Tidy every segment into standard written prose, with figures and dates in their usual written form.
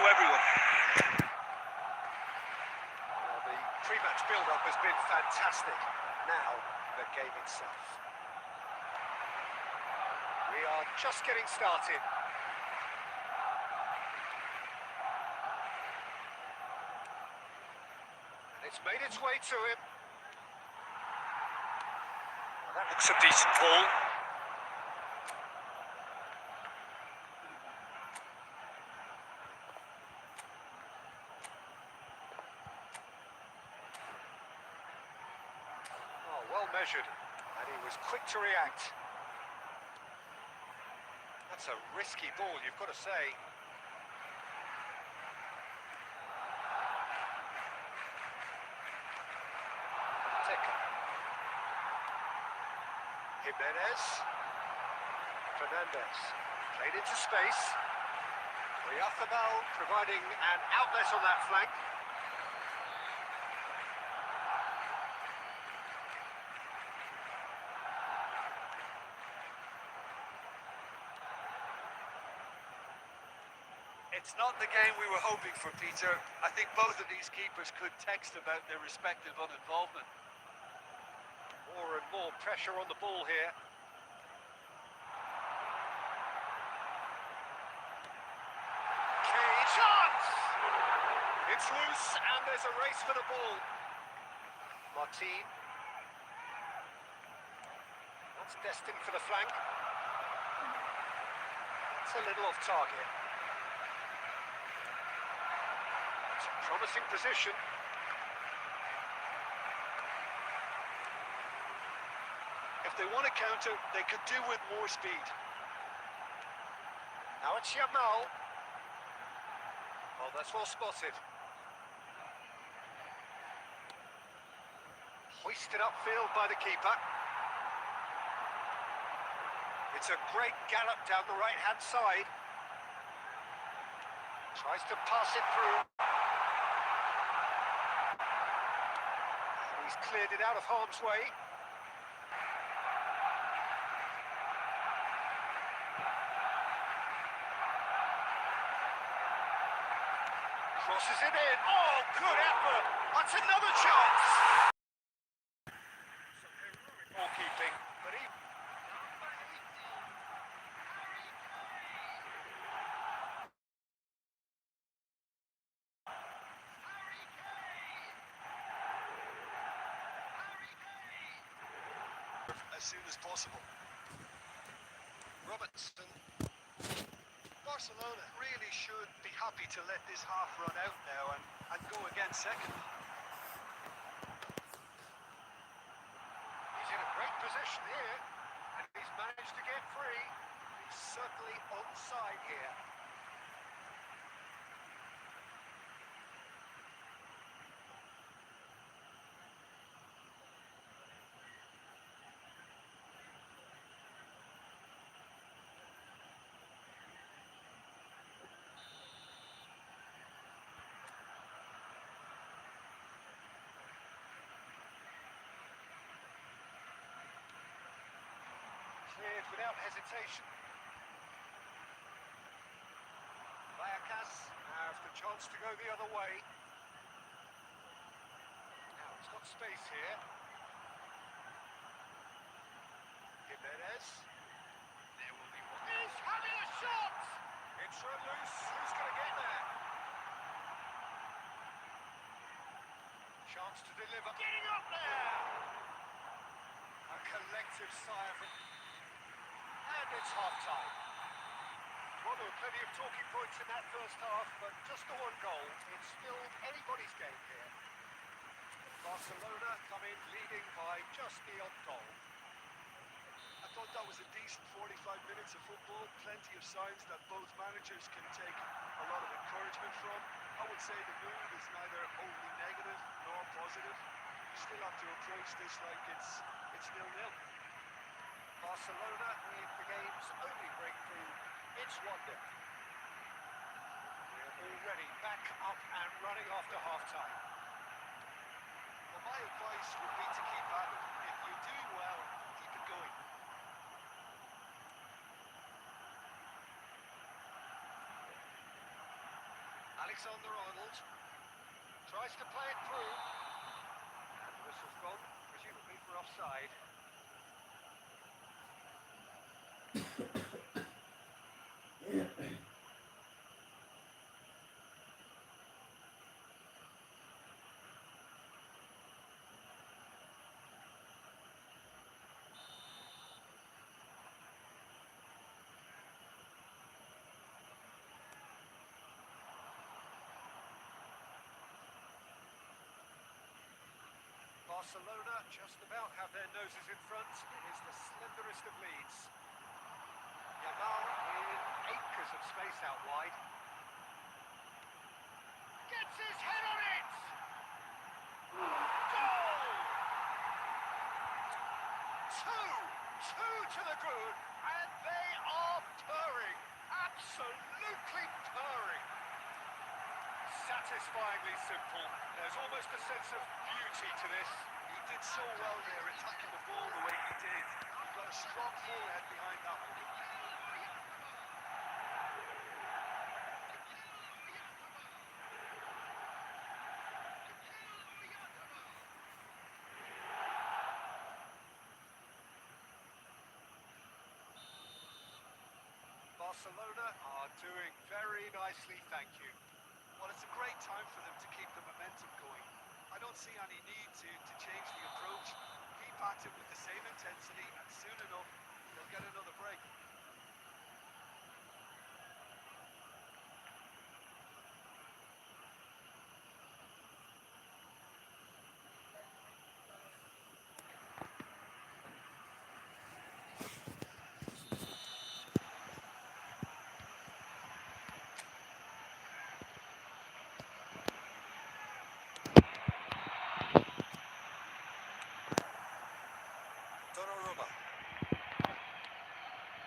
everyone. Well, the pre-match build-up has been fantastic. Now, the game itself. We are just getting started. And it's made its way to him. Well, that Looks a decent ball. well measured, and he was quick to react. That's a risky ball, you've got to say. Teka. Jimenez. Fernandez. Played into space. Oyarzabal providing an outlet on that flank. It's not the game we were hoping for, Peter. I think both of these keepers could text about their respective uninvolvement. More and more pressure on the ball here. Kane, chance! It's loose and there's a race for the ball. Martin. That's destined for the flank. It's a little off target. Promising position. If they want to counter, they could do with more speed. Now it's Yamal. Oh, that's well spotted. Hoisted upfield by the keeper. It's a great gallop down the right-hand side. Tries to pass it through. He's cleared it out of harm's way. Crosses it in. Oh, good effort. That's another chance. Ball-keeping, but he... as soon as possible. Robertson. Barcelona really should be happy to let this half run out now and go again second. He's in a great position here, and he's managed to get free. He's certainly onside here. Cleared without hesitation. Vallecas has the chance to go the other way. Now he's got space here. Jimenez. There will be one. He's having a shot! It's run loose. Who's going to get there? Chance to deliver. Getting up there! A collective sigh of... And it's half-time. Well, there were plenty of talking points in that first half, but just the one goal. It's still anybody's game here. Barcelona come in leading by just the odd goal. I thought that was a decent 45 minutes of football. Plenty of signs that both managers can take a lot of encouragement from. I would say the mood is neither overly negative nor positive. You still have to approach this like it's 0-0. Barcelona with the game's only breakthrough. It's 1-0. We're already back up and running after half-time. Well, my advice would be to keep at it. If you're doing well, keep it going. Alexander-Arnold tries to play it through. And the whistle's gone, presumably for offside. Barcelona just about have their noses in front. It is the slenderest of leads. Yamal in acres of space out wide. Gets his head on it! Goal! Two to the good, and they are purring. Absolutely purring. Satisfyingly simple. There's almost a sense of beauty to this. He did so well there, attacking the ball the way he did. He got a strong forehead behind that one. Barcelona are doing very nicely, thank you. Well, it's a great time for them to keep the momentum going. I don't see any need to change the approach. Keep at it with the same intensity, and soon enough, they'll get another break.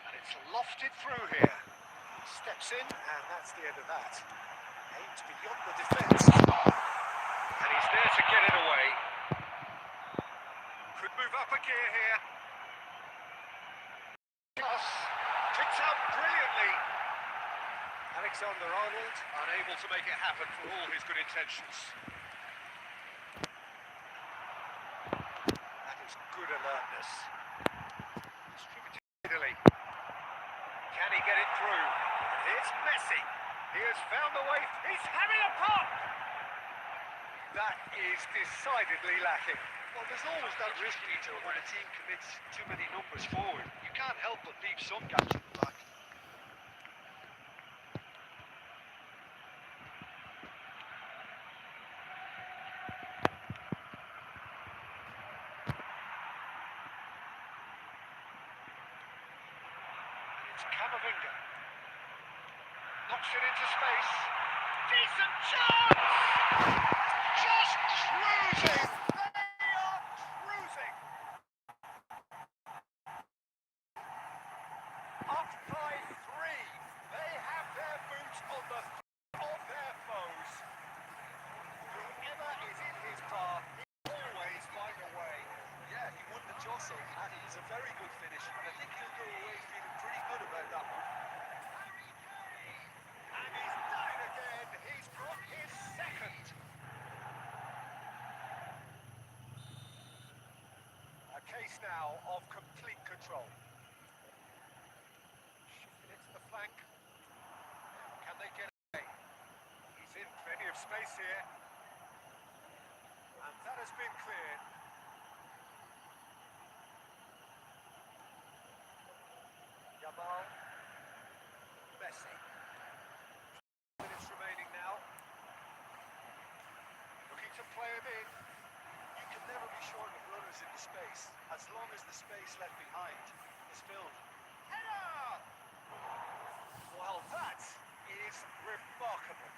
And it's lofted through here. Steps in, and that's the end of that. Aims beyond the defence. And he's there to get it away. Could move up a gear here. Plus, kicked out brilliantly. Alexander-Arnold unable to make it happen for all his good intentions. That is good alertness. Distributed Italy. Can he get it through? And here's Messi. He has found the way. He's having a pop! That is decidedly lacking. Well, there's always that risk, Peter, when a team commits too many numbers forward. You can't help but leave some gaps in the back. It's Camavinga. Knocks it into space. Decent chance! Just cruising! They are cruising! Up by 3. They have their boots on the throat of their foes. Whoever is in his path, he always find a way. Yeah, he won the jostle, and it was a very good finish. And I think he'll go away feeling pretty good about that one. And he's done it again. He's got his second. A case now of complete control. Shifting it to the flank. Can they get away? He's in plenty of space here. And that has been cleared. Yamal. Messi. Minutes remaining now. Looking to play it in. You can never be short of runners in the space, as long as the space left behind is filled. Header! Well, that is remarkable.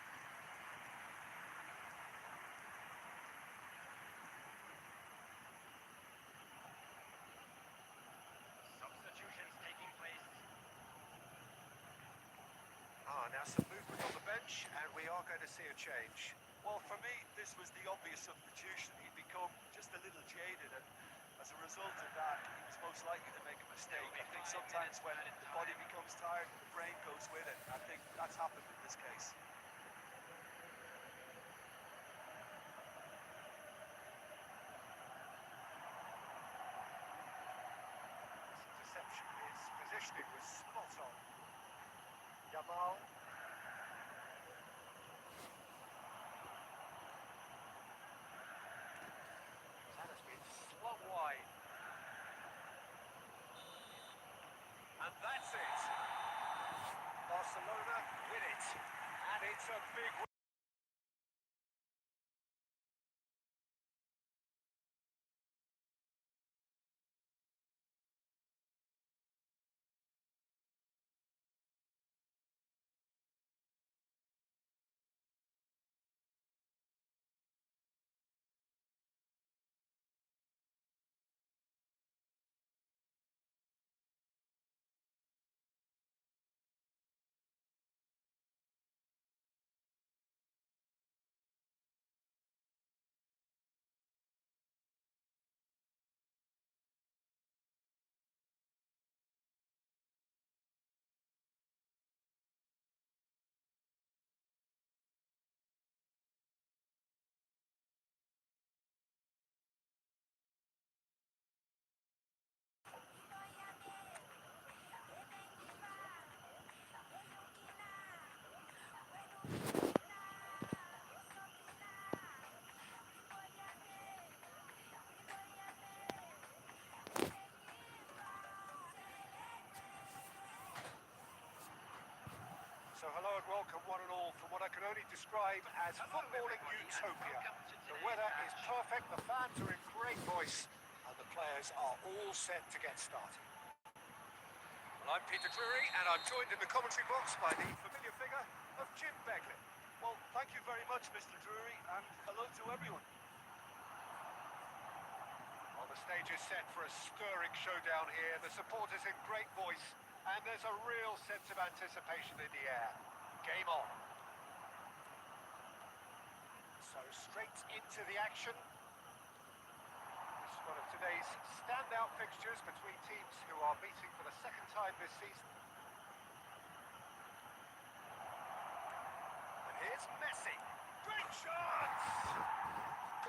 Substitutions taking place. Now some movement on the bench, and we are going to see a change. Well, for me, this was the obvious substitution. He'd become just a little jaded, and as a result of that, he was most likely to make a mistake. I think sometimes when the body becomes tired, the brain goes with it. I think that's happened in this case. Yamal. That has been slung wide. And that's it. Barcelona win it. And it's a big win. So hello and welcome one and all from what I can only describe as footballing utopia. The weather is perfect, the fans are in great voice, and the players are all set to get started. Well, I'm Peter Drury, and I'm joined in the commentary box by the familiar figure of Jim Begley. Well, thank you very much, Mr. Drury, and hello to everyone. Well, the stage is set for a stirring showdown here. The supporters in great voice, and there's a real sense of anticipation in the air. Game on. So straight into the action. This is one of today's standout fixtures between teams who are meeting for the second time this season. And here's Messi. Great chance!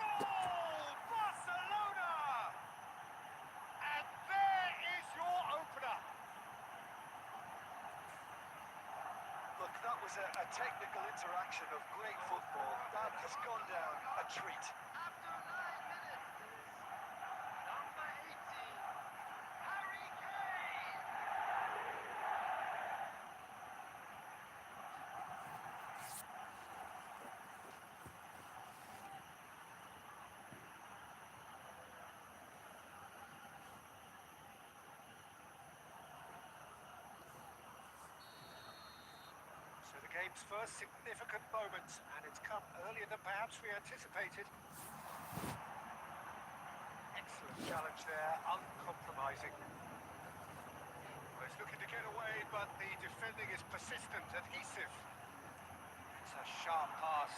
Goal! Barcelona! And there is your opener. Look, that was a technical interaction of great football. That has gone down a treat. After 9 minutes, number 18, Harry Kane. So the game's first significant moment, and it's come earlier than perhaps we anticipated. Excellent challenge there, uncompromising. Well, he's looking to get away, but the defending is persistent, adhesive. It's a sharp pass.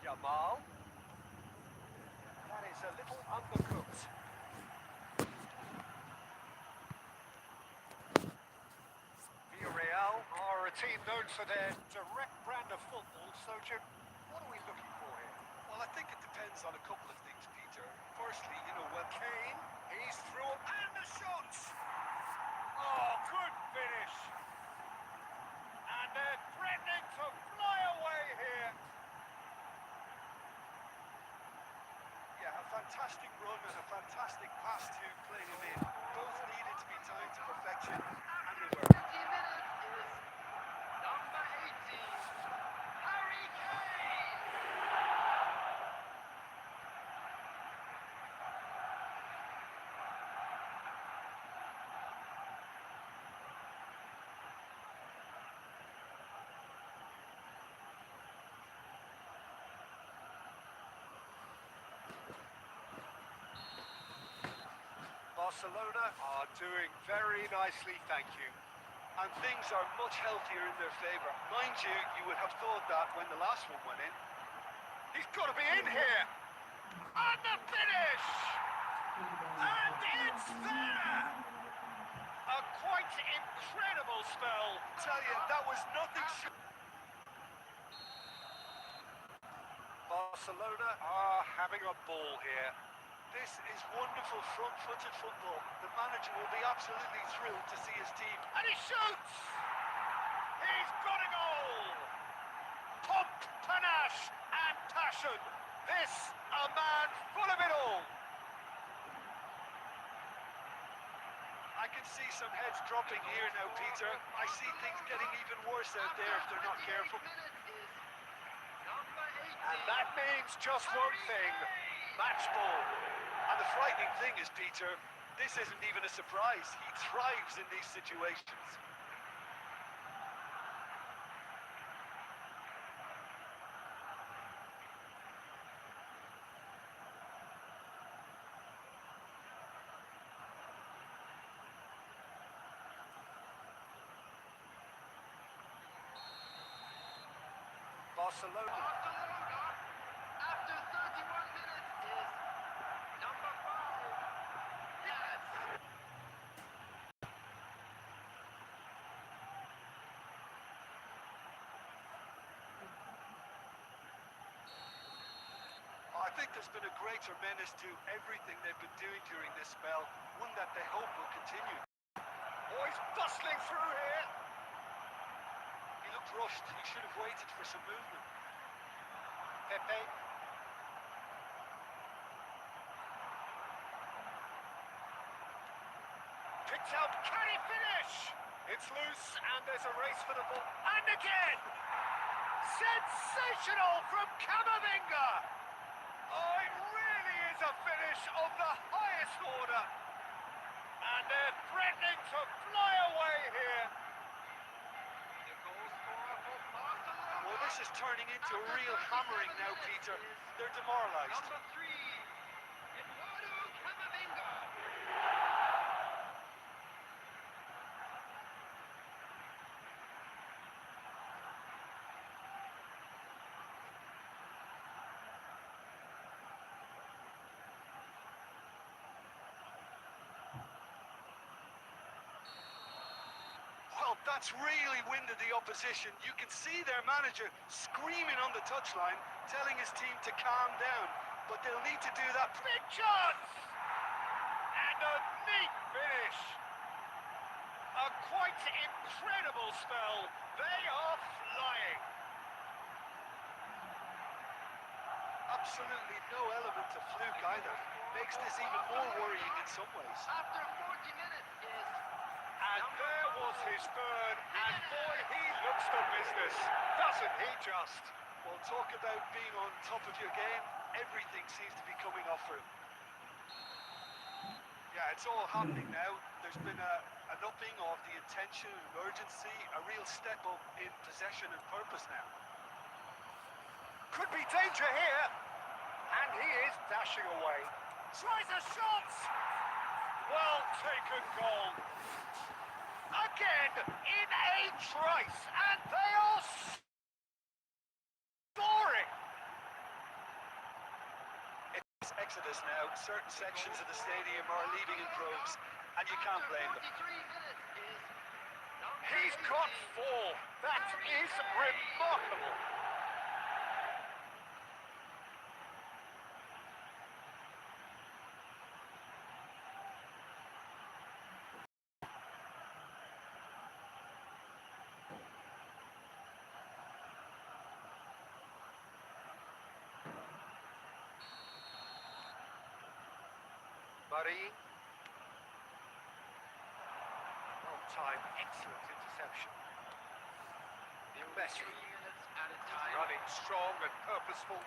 Yamal. That is a little undercooked. Villarreal are a team known for their direct brand of football, so Jim, what are we looking for here? Well, I think it depends on a couple of things, Peter. Firstly, when Kane, he's through, and the shot! Oh, good finish! And they're threatening to fly away here. Yeah, a fantastic run and a fantastic pass to play him in. Both needed to be timed to perfection, and they were. 20 minutes is number 18, Harry Kane. Barcelona are doing very nicely, thank you. And things are much healthier in their favour. Mind you, you would have thought that when the last one went in. He's got to be in here! And the finish! And it's there! A quite incredible spell. Tell you, that was nothing short. Barcelona are having a ball here. This is wonderful front-footed football. The manager will be absolutely thrilled to see his team. And he shoots! He's got a goal! Pomp, panache and passion. This a man full of it all. I can see some heads dropping here now, Peter. I see things getting even worse out there if they're not careful. And that means just one thing, match ball. And the frightening thing is, Peter, this isn't even a surprise. He thrives in these situations. Barcelona. After 31 minutes is number 5. Yes. I think there's been a greater menace to everything they've been doing during this spell, one that they hope will continue. Oh, he's bustling through here. He looked rushed. He should have waited for some movement. Pepe. Picked out, can he finish? It's loose and there's a race for the ball. And again! Sensational from Camavinga! Oh, it really is a finish of the highest order. And they're threatening to fly away here. The goal scorer for Barcelona. Well, this is turning into a real hammering now, Peter. They're demoralised. Number 3, Eduardo Camavinga. Well, that's really winded the opposition. You can see their manager screaming on the touchline, telling his team to calm down. But they'll need to do that. Big chance! And a neat finish. A quite incredible spell. They are flying. Absolutely no element of fluke either. Makes this even more worrying in some ways. After 40 minutes is And there was his third, and boy, he looks the business, doesn't he just? Well, talk about being on top of your game. Everything seems to be coming off for him. Yeah, it's all happening now. There's been an upping of the intention and urgency, a real step up in possession and purpose now. Could be danger here, and he is dashing away. Tries a shot! Well taken goal. Again, in a trice, and they are scoring. It's exodus now. Certain sections of the stadium are leaving in droves, and you can't blame them. 43 minutes is number He's got 18. 4. That is remarkable. Buddy. Well timed, excellent interception. Messi 3 minutes at a time. running strong and purposeful,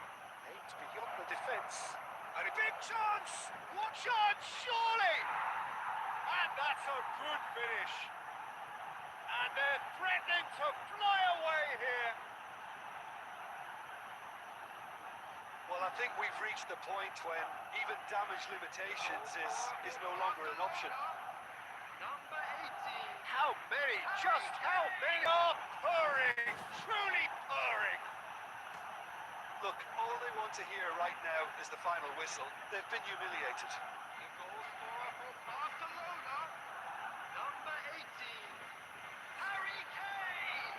aims beyond the defence. And a big chance! What chance, surely! And that's a good finish. And they're threatening to fly away here. Well, I think we've reached the point when even damage limitations is no longer an option. Number 18. How many? Just how many are purring? Truly purring. Look, all they want to hear right now is the final whistle. They've been humiliated. The goal scorer for Barcelona. Number 18. Harry Kane.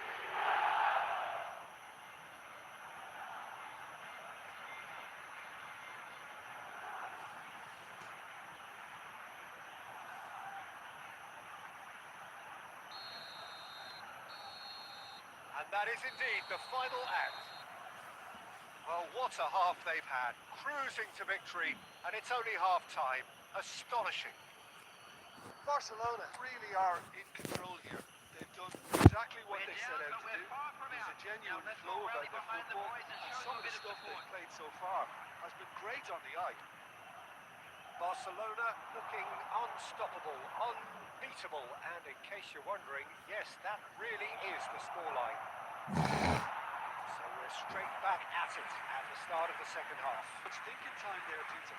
And that is indeed the final act. Well, what a half they've had. Cruising to victory, and it's only half-time. Astonishing. Barcelona really are in control here. They've done exactly what they set out to do. There's a genuine flow about their football, and some of the stuff they've played so far has been great on the eye. Barcelona looking unstoppable, unbeatable, and in case you're wondering, yes, that really is the scoreline. So we're straight back at it at the start of the second half. It's thinking time there, Peter.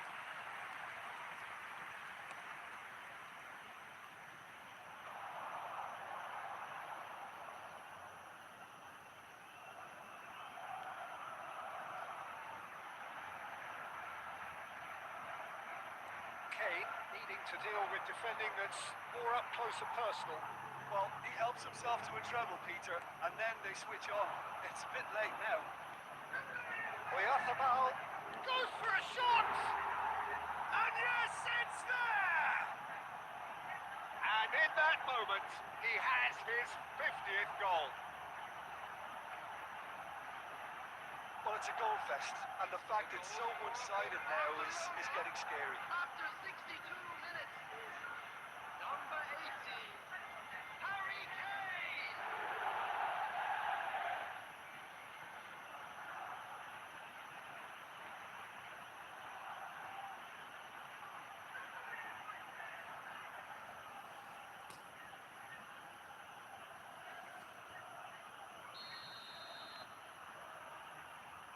Kane needing to deal with defending that's more up close and personal. Well, he helps himself to a treble, Peter, and then they switch on. It's a bit late now. Oyarzabal goes for a shot! And yes, it's there! And in that moment, he has his 50th goal. Well, it's a goal fest, and the fact it's so one-sided now is getting scary. After 62 minutes, number 18, Harry Kane.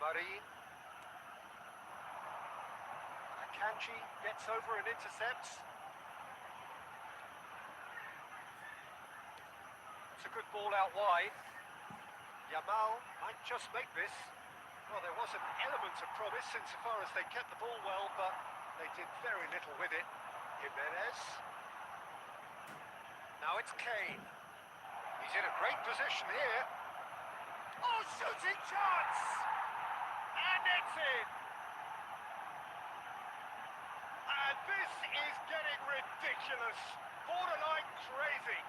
Marin. Akanji gets over and intercepts. It's a good ball out wide. Yamal might just make this. Well, there was an element of promise insofar as they kept the ball well, but they did very little with it. Jimenez. Now it's Kane. He's in a great position here. Oh, shooting chance! And it's in! And this is getting ridiculous. Borderline crazy.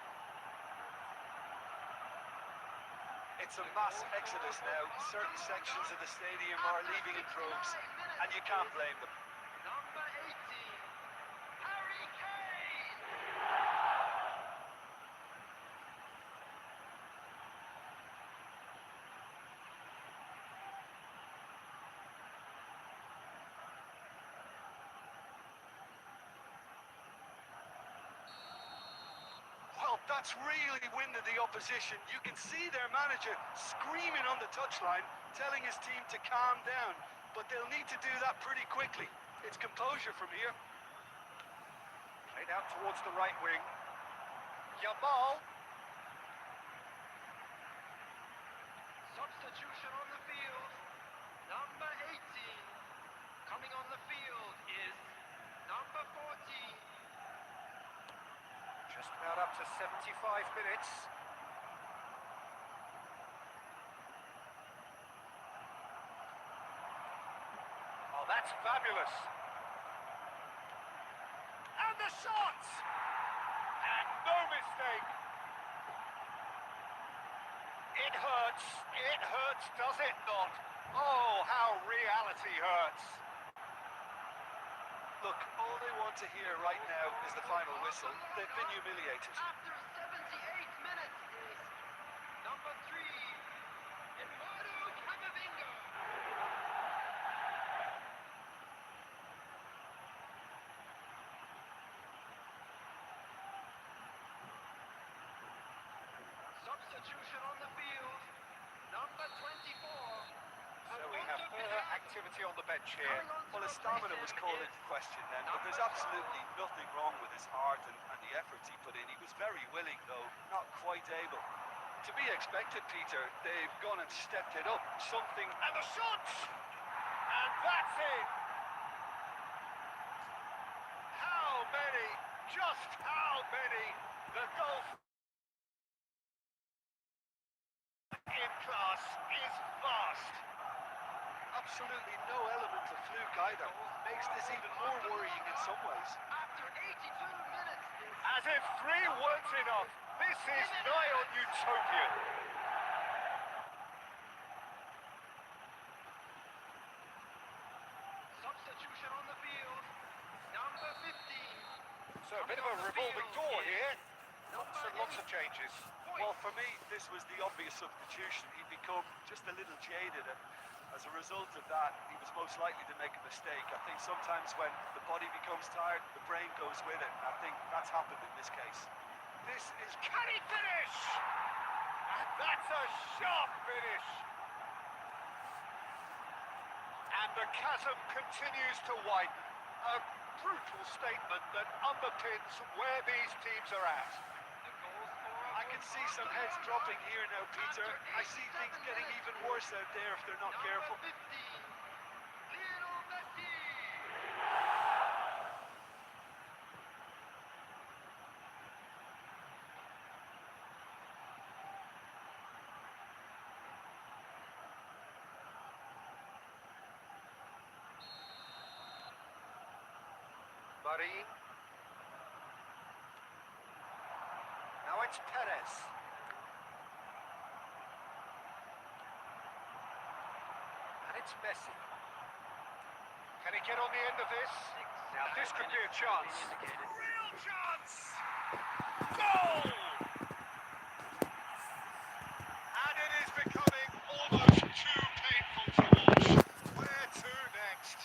It's a mass exodus now. Certain sections of the stadium are leaving in droves, and you can't blame them. Number 18, Harry Kane. Well, that's really winded the opposition. You can see their manager screaming on the touchline, telling his team to calm down. But they'll need to do that pretty quickly. It's composure from here. Played out towards the right wing. Yamal. Substitution on the field. Number 18. Coming on the field is number 14. Just about up to 75 minutes. Oh, that's fabulous. And the shot! And no mistake. It hurts, does it not? Oh, how reality hurts. Look, all they want to hear right now is the final whistle. They've been humiliated. After 78 minutes is number 3, Eduardo Camavinga. Substitution on the field, number 24. So we have further activity on the bench here. Well, his stamina was called into question then, but there's absolutely nothing wrong with his heart and the efforts he put in. He was very willing, though, not quite able. To be expected, Peter. They've gone and stepped it up. Something... And the shot! And that's it! How many? Just how many? The goal in class is vast. Absolutely no element of fluke either. Makes this even more worrying in some ways. After 82 minutes is As if 3 weren't enough, this is nigh on utopian. lots of changes. Well, for me, this was the obvious substitution. He'd become just a little jaded, and as a result of that, he was most likely to make a mistake. I think sometimes when the body becomes tired, the brain goes with it, and I think that's happened in this case. This is... Can he finish? And that's a sharp finish. And the chasm continues to widen. A brutal statement that underpins where these teams are at. I can see some heads dropping here now, Peter. I see things getting even worse out there if they're not careful. Marin. Now it's Perez. And it's Messi. Can he get on the end of this? Now this could be a chance. Real chance! Goal! And it is becoming almost too painful to watch. Where to next?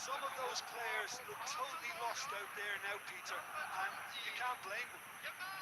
Some of those players look totally lost out there now, Peter, and you can't blame them.